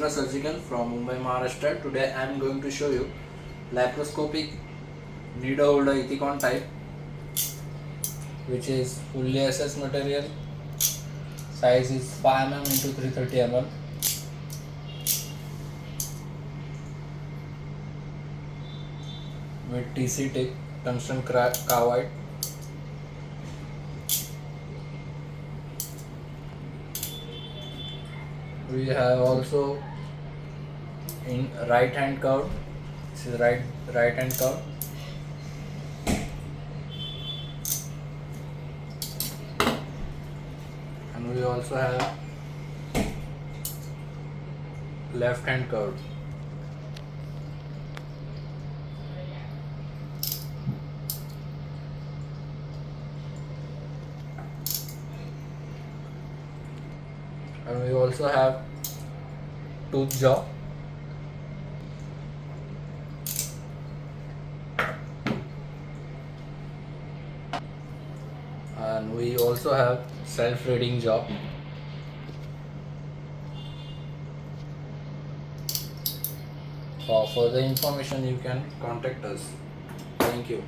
Surgical from Mumbai, Maharashtra. Today I am going to show you laparoscopic needle holder Ethicon-type, which is fully SS material. Size is 5 mm into 330 mm. With TC tip, tungsten carbide. We have also in right hand curve. This is right hand curve. And we also have left hand curve. And we also have tooth jaw. And we also have self-reading jaw. For further information, you can contact us. Thank you.